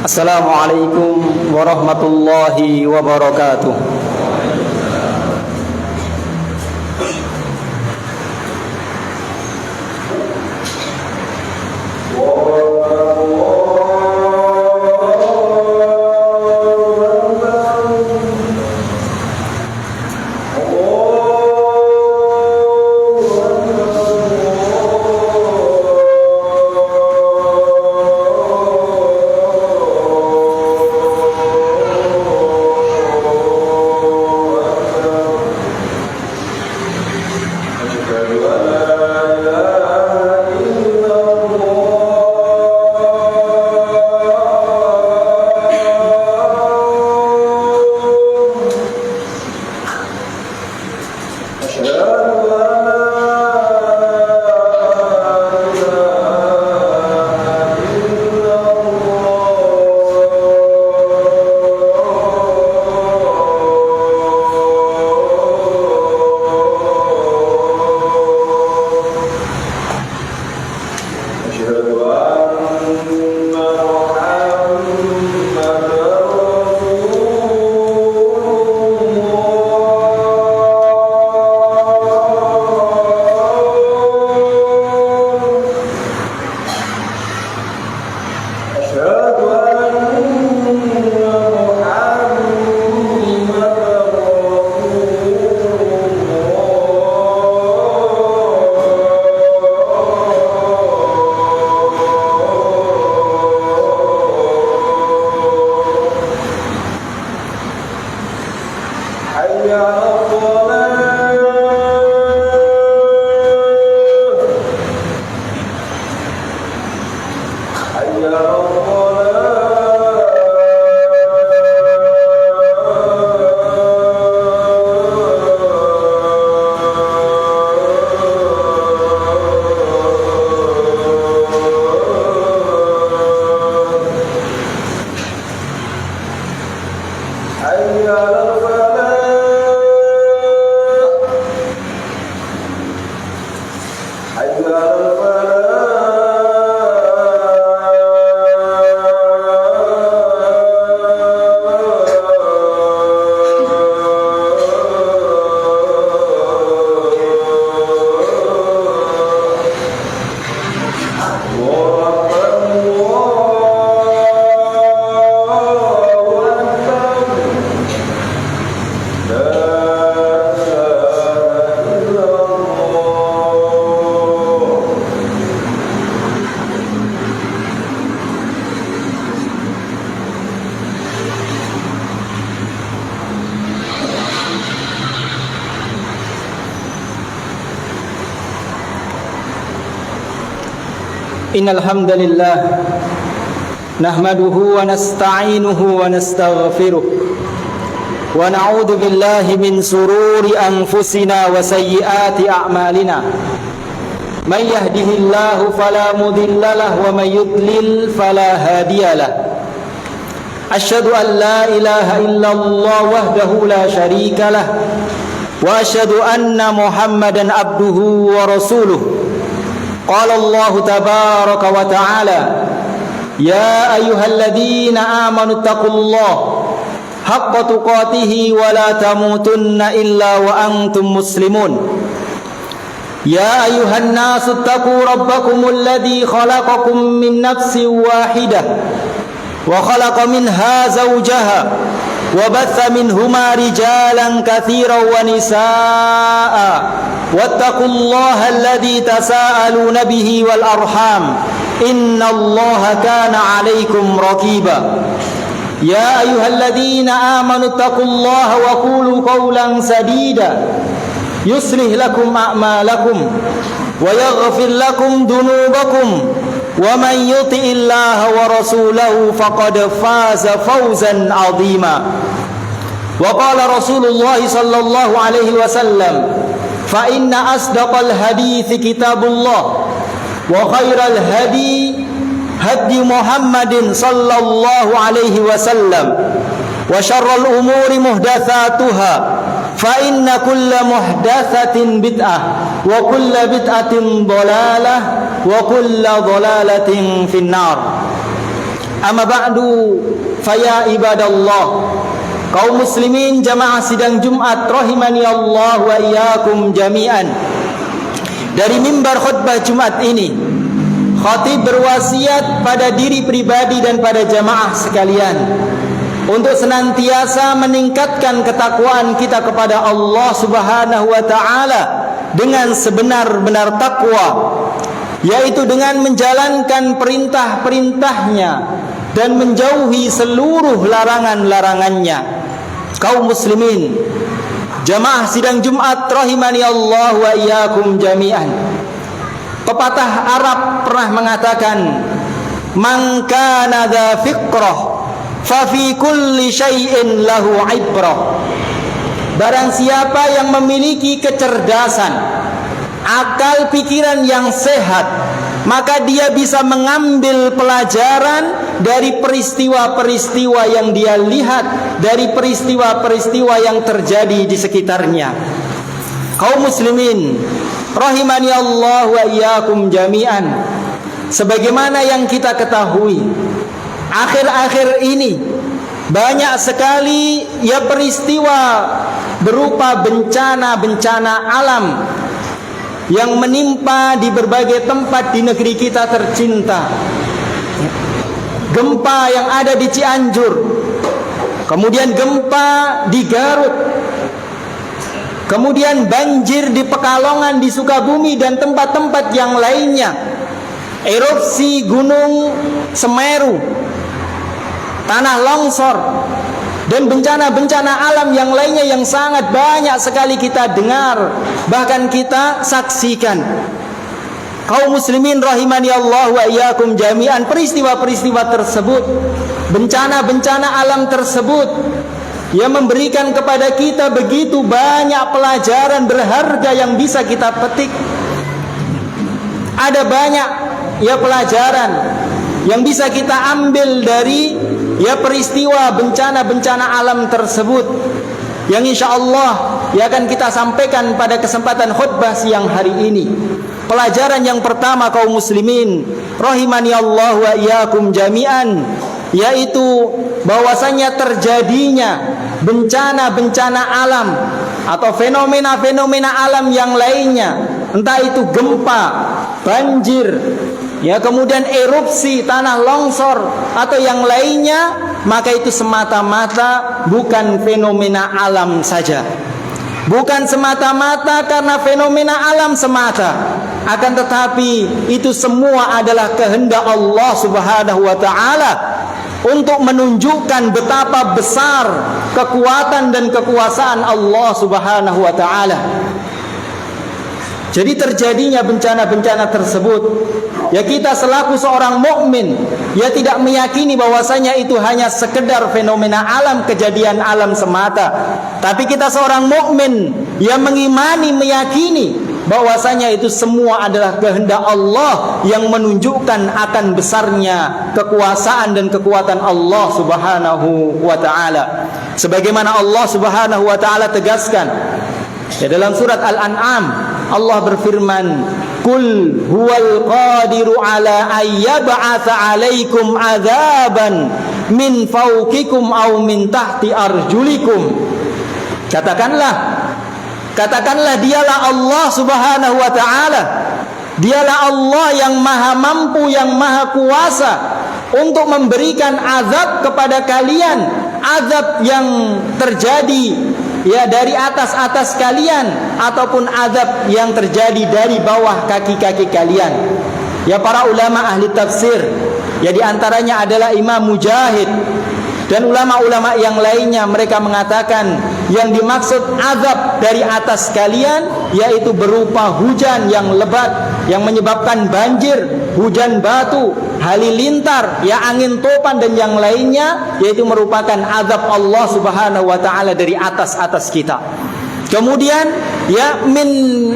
Assalamualaikum warahmatullahi wabarakatuh. Innal hamdalillah nahmaduhu wa nasta'inuhu wa nastaghfiruh wa na'udzu billahi min sururi anfusina wa sayyiati a'malina may yahdihillahu fala mudilla lahu wa may yudlil fala hadiya lahu asyhadu an la ilaha illallah wahdahu la syarika lahu wa asyhadu anna muhammadan abduhu wa rasuluh. Qala Allah tabaraka wa ta'ala ya ayyuhalladzina amanu taqullaha haqqa tuqatih wa la tamutunna illa wa antum muslimun. Ya ayyuhan nasu taqu rabbakumul ladzi khalaqakum min nafsin wahidah wa khalaqa minha zawjaha wa batha minhuma rijalan katsiran wa nisaa'a wattaqullaha alladzi tasaaluna bihi wal arham innallaha kana 'alaikum raqiba. Ya ayyuhalladzina amanu taqullaha wa qulu qawlan sadida yuslih lakum a'malakum wa yaghfir lakum dhunubakum wa man yuti'illaha wa rasulahu faqad faza fawzan 'azima. Wa qala Rasulullah sallallahu alaihi wasallam fa inna asdaqal hadithi kitabullah wa khairal hadi hadi Muhammadin sallallahu alaihi wasallam wa syarrul umuri muhdatsatuha fa inna kulla muhdatsatin bid'ah wa kulla bid'atin dhalalah wa kulla dhalalatin finnar. Amma ba'du, faya ibadallah, kaum muslimin jamaah sidang Jumat rahimani Allah wa iyyakum jami'an. Dari mimbar khutbah Jumat ini, khatib berwasiat pada diri pribadi dan pada jamaah sekalian untuk senantiasa meningkatkan ketakwaan kita kepada Allah Subhanahu wa taala dengan sebenar-benar takwa, yaitu dengan menjalankan perintah-perintahnya dan menjauhi seluruh larangan-larangannya. Kaum muslimin jamaah sidang Jumat rahimani Allah wa iyyakum jami'an. Pepatah Arab pernah mengatakan, man kana dza fiqrah fa fi kulli syai'in lahu ibrah. Barang siapa yang memiliki kecerdasan, akal pikiran yang sehat, maka dia bisa mengambil pelajaran dari peristiwa-peristiwa yang dia lihat, dari peristiwa-peristiwa yang terjadi di sekitarnya. Kaum muslimin rahimani Allah wa iyyakum jami'an, sebagaimana yang kita ketahui, akhir-akhir ini banyak sekali peristiwa berupa bencana-bencana alam yang menimpa di berbagai tempat di negeri kita tercinta. Gempa yang ada di Cianjur, kemudian gempa di Garut, kemudian banjir di Pekalongan, di Sukabumi dan tempat-tempat yang lainnya, erupsi Gunung Semeru, tanah longsor, dan bencana-bencana alam yang lainnya yang sangat banyak sekali kita dengar, bahkan kita saksikan. Kaum muslimin rahimani Allah wa iyyakum jami'an, peristiwa-peristiwa tersebut, bencana-bencana alam tersebut yang memberikan kepada kita begitu banyak pelajaran berharga yang bisa kita petik. Ada banyak pelajaran yang bisa kita ambil dari peristiwa bencana-bencana alam tersebut, yang insya Allah akan kita sampaikan pada kesempatan khutbah siang hari ini. Pelajaran yang pertama kaum muslimin rahimani Allah wa iyyakum jami'an, yaitu bahwasanya terjadinya bencana-bencana alam atau fenomena-fenomena alam yang lainnya, entah itu gempa, banjir, kemudian erupsi, tanah longsor atau yang lainnya, maka itu semata-mata bukan fenomena alam saja. Bukan semata-mata karena fenomena alam semata, akan tetapi itu semua adalah kehendak Allah Subhanahu wa taala untuk menunjukkan betapa besar kekuatan dan kekuasaan Allah Subhanahu wa taala. Jadi terjadinya bencana-bencana tersebut, kita selaku seorang mukmin tidak meyakini bahwasanya itu hanya sekedar fenomena alam, kejadian alam semata. Tapi kita seorang mukmin yang mengimani, meyakini bahwasanya itu semua adalah kehendak Allah yang menunjukkan akan besarnya kekuasaan dan kekuatan Allah Subhanahu wa taala. Sebagaimana Allah Subhanahu wa taala tegaskan dalam surat Al-An'am, Allah berfirman, "Qul huwal qadiru ala ayyab'atsa 'alaikum 'adzaban min fawqikum aw min tahti arjulikum." Katakanlah dialah Allah Subhanahu wa taala. Dialah Allah yang maha mampu, yang maha kuasa untuk memberikan azab kepada kalian, azab yang terjadi dari atas kalian, ataupun azab yang terjadi dari bawah kaki-kaki kalian. Para ulama ahli tafsir, di antaranya adalah Imam Mujahid dan ulama-ulama yang lainnya, mereka mengatakan yang dimaksud azab dari atas kalian yaitu berupa hujan yang lebat yang menyebabkan banjir, hujan batu, halilintar, angin topan dan yang lainnya, yaitu merupakan azab Allah Subhanahu wa taala dari atas kita. Kemudian min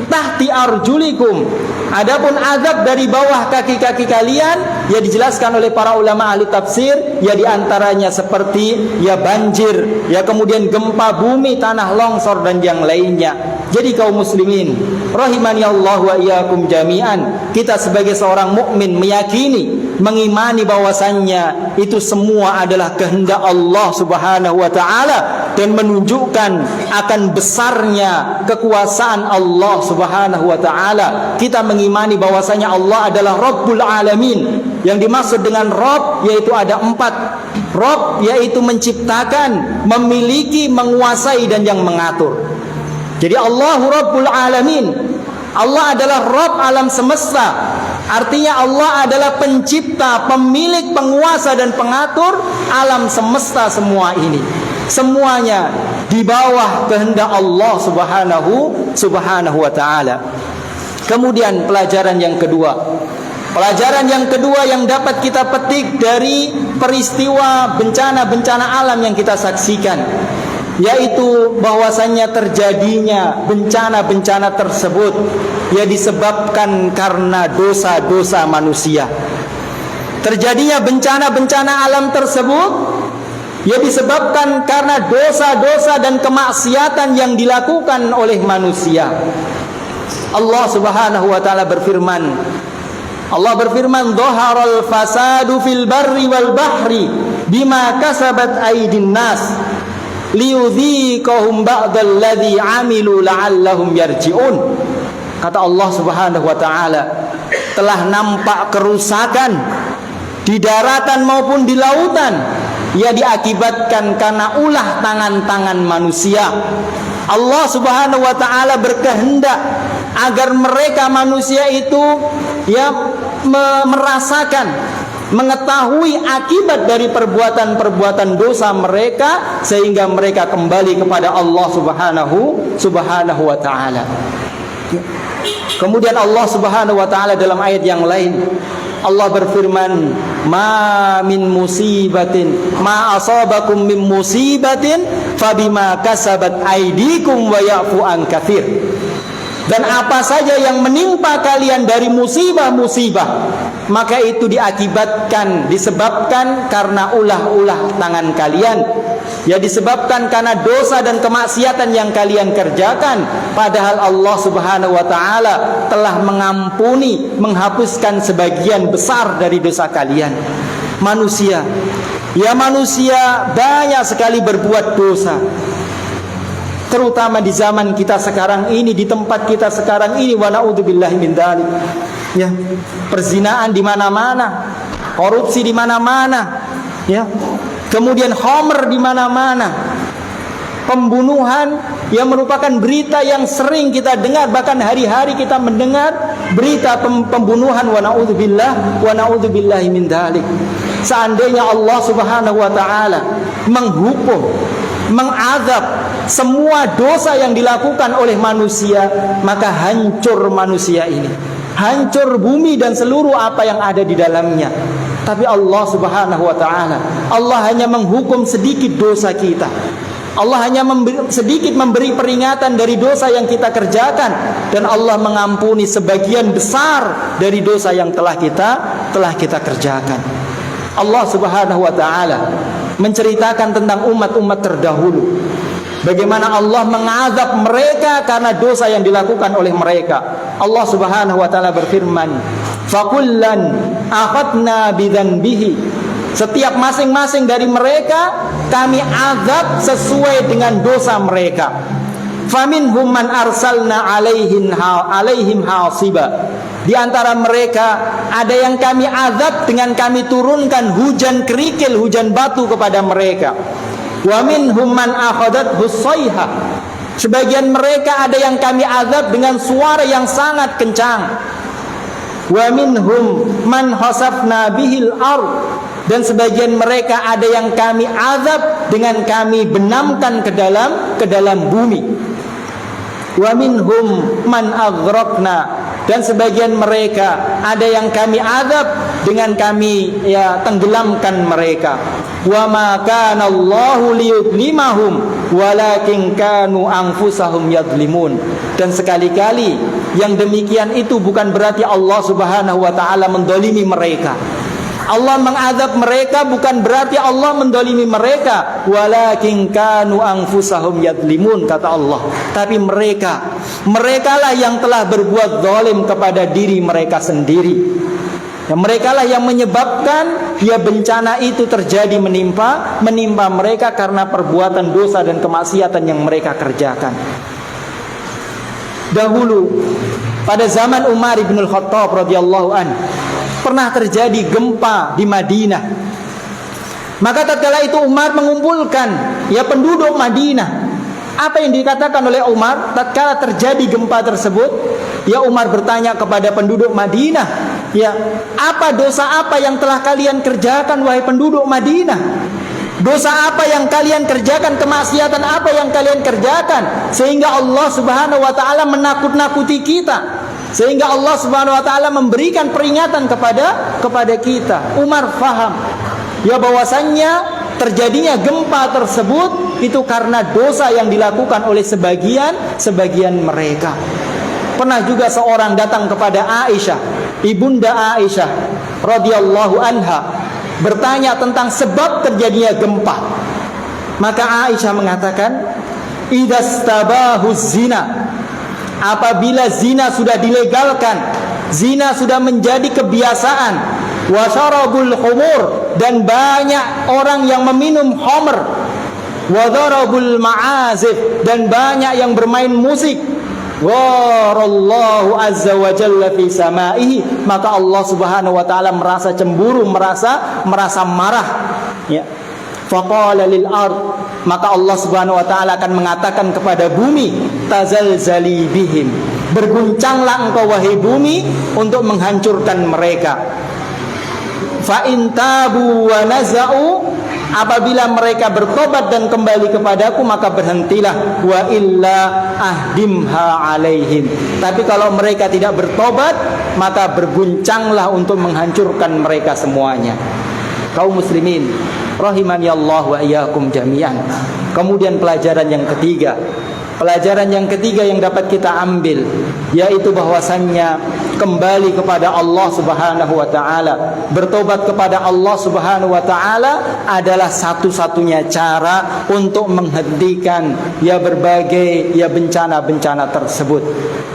tahti arjulikum, adapun azab dari bawah kaki-kaki kalian dijelaskan oleh para ulama ahli tafsir, diantaranya seperti banjir, kemudian gempa bumi, tanah longsor dan yang lainnya. Jadi kaum muslimin rahimani Allah wa iyyakum jami'an. Kita sebagai seorang mukmin meyakini, mengimani bahwasannya itu semua adalah kehendak Allah Subhanahu wa taala dan menunjukkan akan besarnya kekuasaan Allah Subhanahu wa taala. Kita mengimani bahwasanya Allah adalah Rabbul Alamin. Yang dimaksud dengan Rabb yaitu ada 4. Rabb yaitu menciptakan, memiliki, menguasai dan yang mengatur. Jadi Allahu Rabbul Alamin. Allah adalah Rabb alam semesta. Artinya Allah adalah pencipta, pemilik, penguasa dan pengatur alam semesta semua ini. Semuanya di bawah kehendak Allah Subhanahu wa taala. Kemudian pelajaran yang kedua. Pelajaran yang kedua yang dapat kita petik dari peristiwa bencana-bencana alam yang kita saksikan, yaitu bahwasannya terjadinya bencana-bencana tersebut ya disebabkan karena dosa-dosa manusia. Terjadinya bencana-bencana alam tersebut ya disebabkan karena dosa-dosa dan kemaksiatan yang dilakukan oleh manusia. Allah Subhanahu wa taala berfirman, "Dhaharal fasadu fil barri wal bahri bima kasabat aydin nas liyudhiqahum ba'dal ladzi 'amilu la'allahum yarji'un." Kata Allah Subhanahu wa taala, telah nampak kerusakan di daratan maupun di lautan ya diakibatkan karena ulah tangan-tangan manusia. Allah Subhanahu wa taala berkehendak agar mereka manusia itu ya merasakan, mengetahui akibat dari perbuatan-perbuatan dosa mereka sehingga mereka kembali kepada Allah Subhanahu wa taala. Kemudian Allah Subhanahu wa taala dalam ayat yang lain Allah berfirman, "Ma min musibatin ma asabakum min musibatin fabima kasabat aydikum wa ya'fu an katsir." Dan apa saja yang menimpa kalian dari musibah-musibah, maka itu disebabkan karena ulah-ulah tangan kalian. Ya disebabkan karena dosa dan kemaksiatan yang kalian kerjakan. Padahal Allah Subhanahu wa taala telah mengampuni, menghapuskan sebagian besar dari dosa kalian. Manusia banyak sekali berbuat dosa. Terutama di zaman kita sekarang ini, di tempat kita sekarang ini, wa na'udzubillahi min dzalik. Ya, perzinaan di mana-mana, korupsi di mana-mana, ya. Kemudian khamr di mana-mana. Pembunuhan yang merupakan berita yang sering kita dengar, bahkan hari-hari kita mendengar berita pembunuhan, wa na'udzubillahi min dzalik. Seandainya Allah Subhanahu wa taala menghukum, mengazab semua dosa yang dilakukan oleh manusia, maka hancur manusia ini, hancur bumi dan seluruh apa yang ada di dalamnya. Tapi Allah Subhanahu wa taala, Allah hanya menghukum sedikit dosa kita. Allah hanya sedikit memberi peringatan dari dosa yang kita kerjakan, dan Allah mengampuni sebagian besar dari dosa yang telah kita kerjakan. Allah Subhanahu wa taala menceritakan tentang umat-umat terdahulu, bagaimana Allah mengazab mereka karena dosa yang dilakukan oleh mereka. Allah Subhanahu wa taala berfirman, "Fakullan akhadna bidzanbihi." Setiap masing-masing dari mereka kami azab sesuai dengan dosa mereka. Faminhum man arsalna alaihim hasiba. Di antara mereka ada yang kami azab dengan kami turunkan hujan kerikil, hujan batu kepada mereka. Wa minhum man akhadathu sayha. Sebagian mereka ada yang kami azab dengan suara yang sangat kencang. Wa minhum man khasafna bihil ardh. Dan sebagian mereka ada yang kami azab dengan kami benamkan ke dalam bumi. Wa minhum man aghraqna. Dan sebagian mereka ada yang kami azab dengan kami tenggelamkan mereka. Wa ma kana Allahu liyudlimahum walakin kanu anfusahum yadlimun. Dan sekali-kali yang demikian itu bukan berarti Allah Subhanahu wa taala mendolimi mereka. Allah mengadab mereka bukan berarti Allah mendolimi mereka, walakin kanu anfusahum yadlimun, kata Allah. Tapi merekalah yang telah berbuat zalim kepada diri mereka sendiri. Dan merekalah yang menyebabkan bencana itu terjadi menimpa mereka karena perbuatan dosa dan kemaksiatan yang mereka kerjakan. Dahulu pada zaman Umar bin Khattab radhiyallahu an pernah terjadi gempa di Madinah. Maka tatkala itu Umar mengumpulkan penduduk Madinah. Apa yang dikatakan oleh Umar tatkala terjadi gempa tersebut? Umar bertanya kepada penduduk Madinah, apa dosa apa yang telah kalian kerjakan wahai penduduk Madinah? Dosa apa yang kalian kerjakan, kemaksiatan apa yang kalian kerjakan sehingga Allah Subhanahu wa taala menakut-nakuti kita? Sehingga Allah Subhanahu wa taala memberikan peringatan kepada kita. Umar faham bahwasannya terjadinya gempa tersebut itu karena dosa yang dilakukan oleh sebagian mereka. Pernah juga seorang datang kepada Aisyah, ibunda Aisyah radhiyallahu anha, bertanya tentang sebab terjadinya gempa. Maka Aisyah mengatakan, "Idzastabahu zina." Apabila zina sudah dilegalkan, zina sudah menjadi kebiasaan, wa syarabul khumur, dan banyak orang yang meminum khamr, wa darabul ma'azif, dan banyak yang bermain musik, warallahu azza wa jalla fi samaihi, maka Allah Subhanahu wa taala merasa cemburu, merasa marah. Faqala lil ard, maka Allah Subhanahu wa taala akan mengatakan kepada bumi, tazalzali bihim, berguncanglah engkau wahai bumi untuk menghancurkan mereka. Fa in tabu wa naza'u, apabila mereka bertobat dan kembali kepadaku maka berhentilah, wa illa ahdimha alaihim, tapi kalau mereka tidak bertobat maka berguncanglah untuk menghancurkan mereka semuanya. Kaum muslimin rahimani Allah wa iyyakum jami'an. Kemudian pelajaran yang ketiga yang dapat kita ambil, yaitu bahwasannya kembali kepada Allah Subhanahu wa taala, bertobat kepada Allah Subhanahu wa taala adalah satu-satunya cara untuk menghentikan berbagai bencana-bencana tersebut.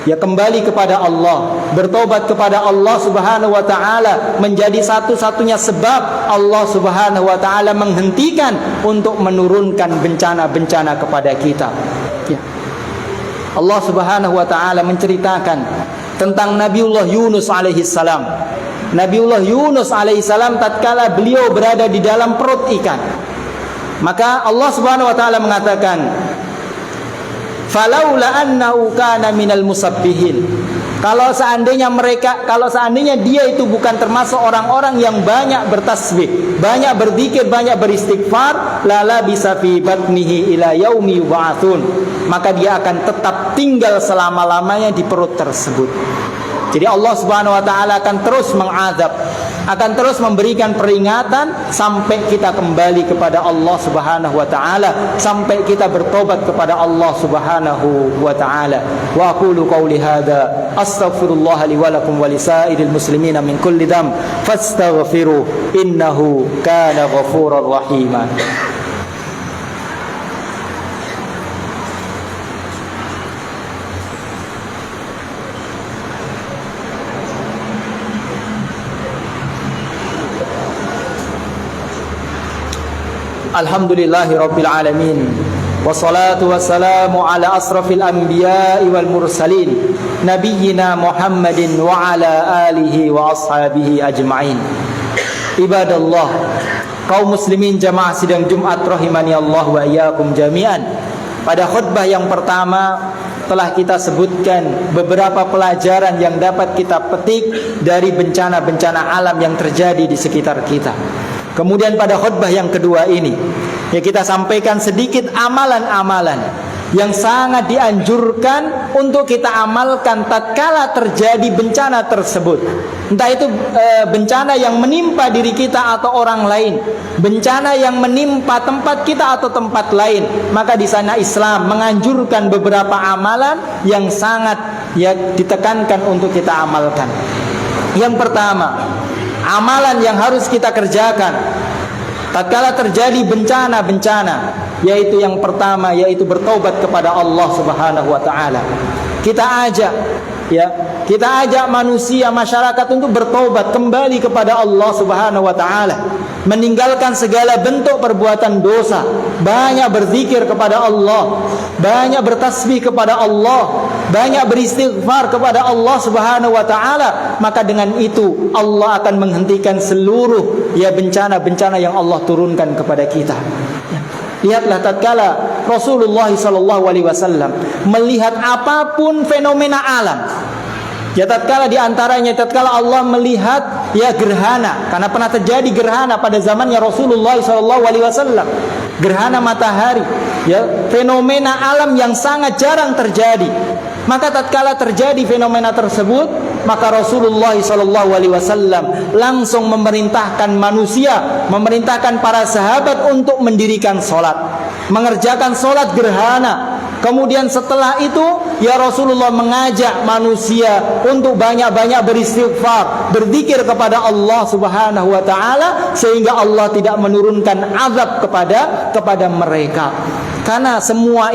Kembali kepada Allah, bertobat kepada Allah Subhanahu wa taala menjadi satu-satunya sebab Allah Subhanahu wa taala menghentikan untuk menurunkan bencana-bencana kepada kita. Allah Subhanahu wa taala menceritakan tentang Nabiullah Yunus alaihi salam. Nabiullah Yunus alaihi salam tatkala beliau berada di dalam perut ikan, maka Allah Subhanahu wa taala mengatakan, falaula annahu kana minal musabbihin, kalau seandainya dia itu bukan termasuk orang-orang yang banyak bertasbih, banyak berzikir, banyak beristighfar, lala bisa fi batnihi ila yaumi yub'atsun, maka dia akan tetap tinggal selama-lamanya di perut tersebut. Jadi Allah Subhanahu wa taala akan terus mengazab, akan terus memberikan peringatan sampai kita kembali kepada Allah Subhanahu wa taala, sampai kita bertobat kepada Allah Subhanahu wa taala. Wa aqulu qouli hadza astaghfirullah li wa lakum wa lisairil muslimina min kulli dzamb fastaghfiru innahu kana ghafurur rahima. Alhamdulillahi rabbil alamin, wassalatu wassalamu ala asrafil anbiya'i wal mursalin, nabiyyina Muhammadin wa ala alihi wa ashabihi ajma'in. Ibadallah, kaum muslimin jamaah sidang Jumat rahimani Allah wa iyyakum jami'an. Pada khutbah yang pertama telah kita sebutkan beberapa pelajaran yang dapat kita petik dari bencana-bencana alam yang terjadi di sekitar kita. Kemudian pada khutbah yang kedua ini kita sampaikan sedikit amalan-amalan yang sangat dianjurkan untuk kita amalkan tatkala terjadi bencana tersebut. Entah itu bencana yang menimpa diri kita atau orang lain, bencana yang menimpa tempat kita atau tempat lain, maka di sana Islam menganjurkan beberapa amalan yang sangat ditekankan untuk kita amalkan. Yang pertama, amalan yang harus kita kerjakan tatkala terjadi bencana-bencana, yaitu yang pertama yaitu bertaubat kepada Allah Subhanahu wa taala. Kita ajak manusia, masyarakat untuk bertaubat kembali kepada Allah Subhanahu wa taala, meninggalkan segala bentuk perbuatan dosa, banyak berzikir kepada Allah, banyak bertasbih kepada Allah, banyak beristighfar kepada Allah Subhanahu wa taala. Maka dengan itu Allah akan menghentikan seluruh bencana-bencana yang Allah turunkan kepada kita. Lihatlah tatkala Rasulullah SAW melihat apapun fenomena alam, tatkala diantaranya tatkala Allah melihat gerhana, karena pernah terjadi gerhana pada zamannya Rasulullah SAW, gerhana matahari, fenomena alam yang sangat jarang terjadi. Maka tatkala terjadi fenomena tersebut, maka Rasulullah SAW langsung memerintahkan manusia, memerintahkan para sahabat untuk mendirikan solat, mengerjakan solat gerhana. Kemudian setelah itu Rasulullah mengajak manusia untuk banyak-banyak beristighfar, berzikir kepada Allah Subhanahu wa taala, sehingga Allah tidak menurunkan azab kepada mereka. Karena semua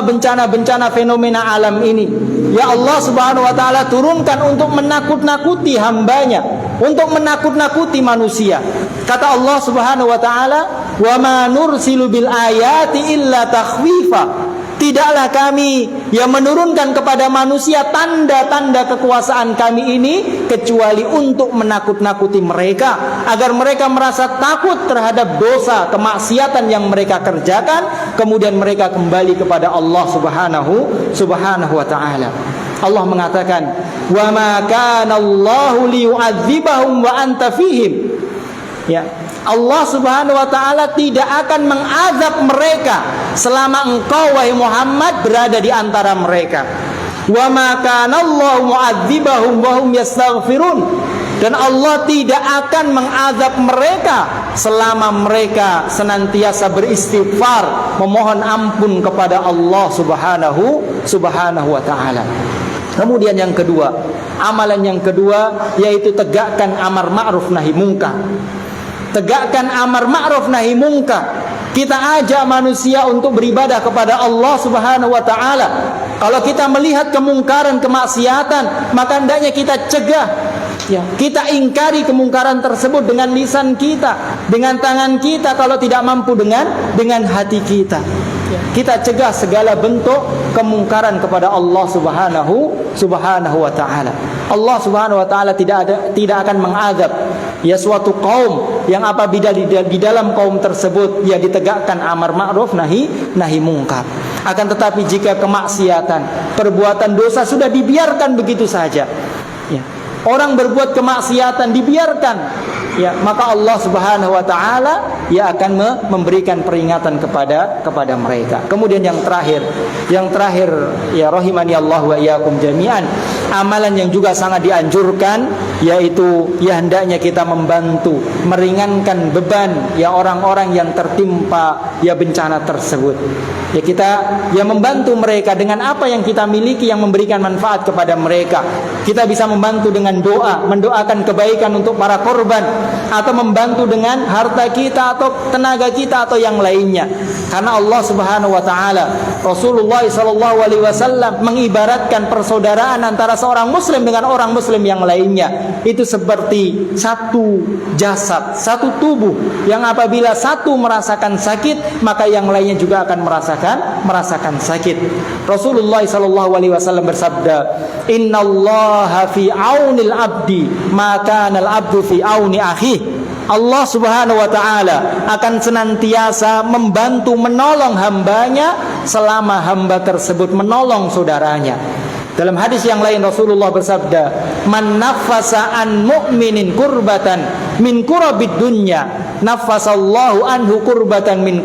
bencana-bencana fenomena alam ini Allah Subhanahu wa taala turunkan untuk menakut-nakuti hambanya, untuk menakut-nakuti manusia. Kata Allah Subhanahu wa taala, "Wa ma nursilu bil ayati illa takhwifa." Tidaklah kami yang menurunkan kepada manusia tanda-tanda kekuasaan kami ini kecuali untuk menakut-nakuti mereka, agar mereka merasa takut terhadap dosa kemaksiatan yang mereka kerjakan, kemudian mereka kembali kepada Allah Subhanahu wa taala. Allah mengatakan, "Wa ma kana Allahu liyu'adzibahum wa anta fihim." Allah Subhanahu wa taala tidak akan mengazab mereka selama engkau wahai Muhammad berada di antara mereka. Wa ma kana Allahu mu'adzibahum wa hum yastaghfirun. Dan Allah tidak akan mengazab mereka selama mereka senantiasa beristighfar, memohon ampun kepada Allah Subhanahu wa taala. Kemudian yang kedua, amalan yang kedua yaitu tegakkan amar ma'ruf nahi munkar. Tegakkan amar ma'ruf nahi munkar. Kita ajak manusia untuk beribadah kepada Allah Subhanahu wa taala. Kalau kita melihat kemungkaran, kemaksiatan, maka hendaknya kita cegah. Kita ingkari kemungkaran tersebut dengan lisan kita, dengan tangan kita, kalau tidak mampu dengan hati kita. Kita cegah segala bentuk kemungkaran kepada Allah Subhanahu wa taala. Allah Subhanahu wa taala tidak akan mengazab suatu kaum yang apabila di dalam kaum tersebut ditegakkan amar ma'ruf nahi munkar. Akan tetapi jika kemaksiatan, perbuatan dosa sudah dibiarkan begitu saja, orang berbuat kemaksiatan dibiarkan, maka Allah Subhanahu wa taala akan memberikan peringatan kepada mereka. Kemudian yang terakhir rahimani Allah wa iyyakum jami'an, amalan yang juga sangat dianjurkan yaitu hendaknya kita membantu meringankan beban orang-orang yang tertimpa bencana tersebut. Kita membantu mereka dengan apa yang kita miliki yang memberikan manfaat kepada mereka. Kita bisa membantu dengan doa, mendoakan kebaikan untuk para korban, atau membantu dengan harta kita atau tenaga kita atau yang lainnya. Karena Allah Subhanahu wa taala, Rasulullah SAW mengibaratkan persaudaraan antara seorang muslim dengan orang muslim yang lainnya itu seperti satu jasad, satu tubuh yang apabila satu merasakan sakit, maka yang lainnya juga akan merasakan sakit. Rasulullah SAW bersabda, "Innallaha fi aunil abdi ma kana al-abdu fi auni akhi." Allah Subhanahu wa taala akan senantiasa membantu menolong hambanya selama hamba tersebut menolong saudaranya. Dalam hadis yang lain Rasulullah bersabda, "Man naffasa an mu'minin kurbatan min kurabid dunya, naffasallahu anhu kurbatan min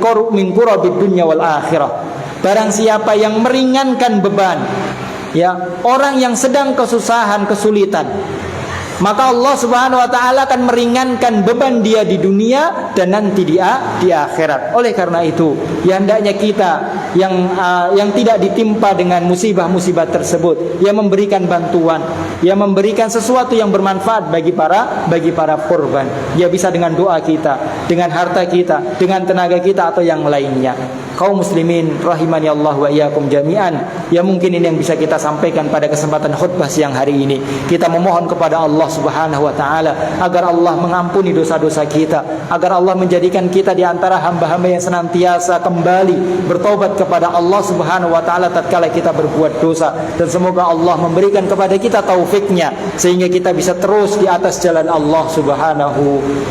kurabid dunya wal akhirah." Barang siapa yang meringankan beban orang yang sedang kesusahan, kesulitan, maka Allah Subhanahu wa taala akan meringankan beban dia di dunia dan nanti di akhirat. Oleh karena itu, ya hendaknya kita yang tidak ditimpa dengan musibah-musibah tersebut, ya memberikan bantuan, ya memberikan sesuatu yang bermanfaat bagi para korban. Ya bisa dengan doa kita, dengan harta kita, dengan tenaga kita atau yang lainnya. Kaum muslimin rahimani Allah wa iyyakum jami'an. Ya mungkin ini yang bisa kita sampaikan pada kesempatan khutbah siang hari ini. Kita memohon kepada Allah Subhanahu wa taala agar Allah mengampuni dosa-dosa kita, agar Allah menjadikan kita di antara hamba-hamba yang senantiasa kembali bertobat kepada Allah Subhanahu wa taala tatkala kita berbuat dosa, dan semoga Allah memberikan kepada kita taufiknya sehingga kita bisa terus di atas jalan Allah Subhanahu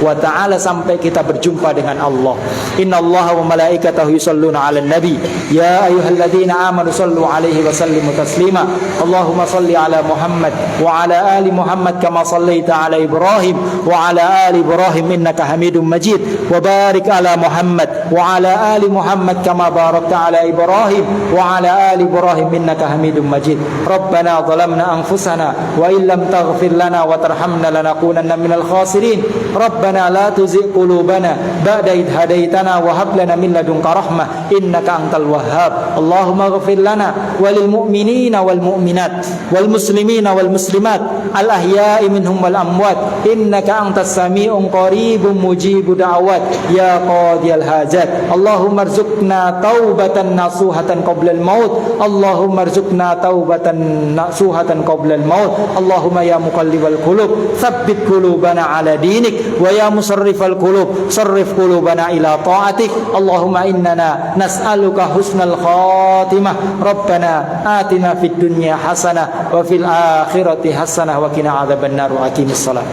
wa taala sampai kita berjumpa dengan Allah. Innallaha wa malaikatahu yusholluna 'alan nabi ya ayyuhalladzina amanu shallu 'alaihi wa sallimu taslima. Allahumma shalli 'ala Muhammad wa 'ala ali Muhammad kama shallaita 'ala Ibrahim wa 'ala ali Ibrahim innaka Hamidum Majid. Wa barik 'ala Muhammad wa 'ala ali Muhammad kama barakta 'ala Ibrahim wa 'ala ali Ibrahim innaka Hamidum Majid. Rabbana zalamna anfusana wa illam taghfir lana wa tarhamna lanakunanna minal khasirin. Rabbana la tuzigh qulubana ba'da idh hadaitana wa hab lana min ladunka rahmah innaka antal wahhab. Allahumma ighfir lana walil mu'minina wal mu'minat wal muslimina wal muslimat al ahya'i minhum wal amwat innaka antas sami'un qaribun mujibud da'awat ya qadiyal hajat. Allahumma arzuqna taubatan nasuhatan qabla al maut. Allahumma arzuqna taubatan nasuhatan qabla al maut. Allahumma ya muqallibal qulub tsabbit qulubana ala dinik wa ya musarrifal qulub sarrif qulubana ila ta'atik. Allahumma innana nas'aluka husnal khatimah. Rabbana atina fid dunya hasanah wa fil akhirati hasanah wa qina adzabannar. Aqimis salat.